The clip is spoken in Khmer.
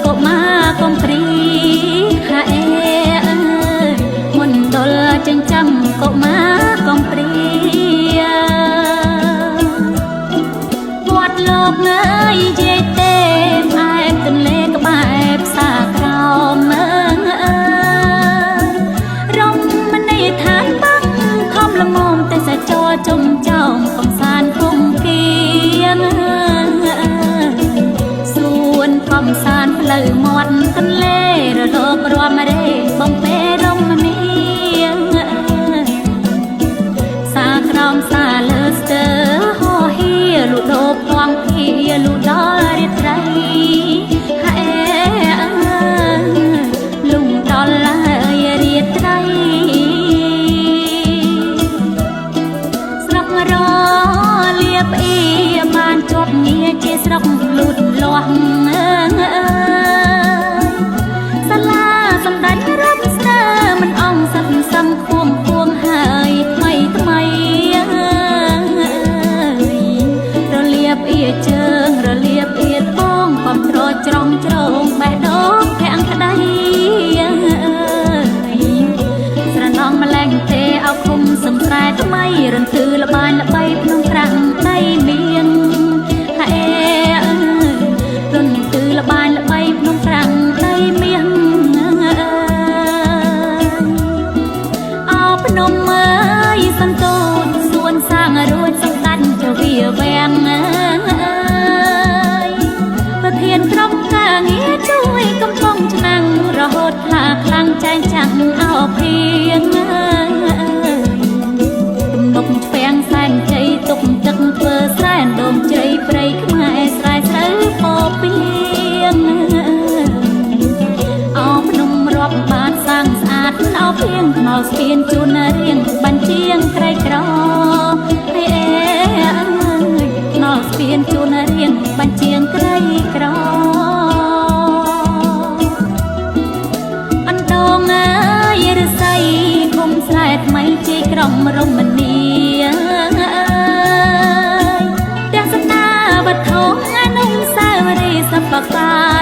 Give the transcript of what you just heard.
កុមារកំព្រីហាអេអើយមុនដុលចិញ្ចឹមកុមារកំព្រីវត្តលោកអើយយាយទេផ្អែមទន្លេក្បែរផ្សារក្រោមអើយរមណីយដ្ឋានបាក់ខំល្មមទេសចរជុំចោមកំសាន្តគុំគៀងកំសាន្តផ្លូវមាត់ទន្លេរលករំរេបំពេរមណីសាក្រោមសាលើស្ទើហោហៀលូដោផ្ងភីលូដល់រាត្រីហេលុងដល់រាត្រីស្រុករលៀបអ៊ីបានជាប់ងារជាស្រុកលូតលាស់សាលាសម្ដេចរដ្ឋស្នើមិនអងសិទ្ធសំគួងគួងហើយថ្មីថ្មីរលៀបអៀជើងរលៀបអៀបងកំត្រច្រងច្រងបេះដូងភាំងក្ដីស្រណងម្លែងទេអោឃុំសំស្រែថ្មីរន្ទឺល្បាញល្បីក្នុងប្រាំងដៃមៀងហេល្បាញល្បីក្នុងប្រាំងដីមាសអោភ្នំអើយសន្ទូចសួនសាងរួចសម្ដេចចវាវាំងប្រធានក្រុមការងារជួយកំពុងឆ្នាំងរហូតថាខ្លាំងចែងចាំងអោភៀងទំនុកឆ្វាំងសែនជ័យទុកទឹកធ្វើស្រែដងជ័យព្រៃខ្មែរស្រែស្រូវពោពីអោភ្នំរាប់បានសាងស្អាតអោភៀងខ្មៅស្ពានជូនរៀងបញ្ជាងក្រីក្រហេអើយខ្មៅស្ពានជូនរៀងបញ្ជាងក្រីក្រអណ្ដងអើយរស័យឃុំស្រែថ្មីជ័យក្រុងរមនីទាំងសំណាវត្ថុអនុស្សាវរីយ៍សពកា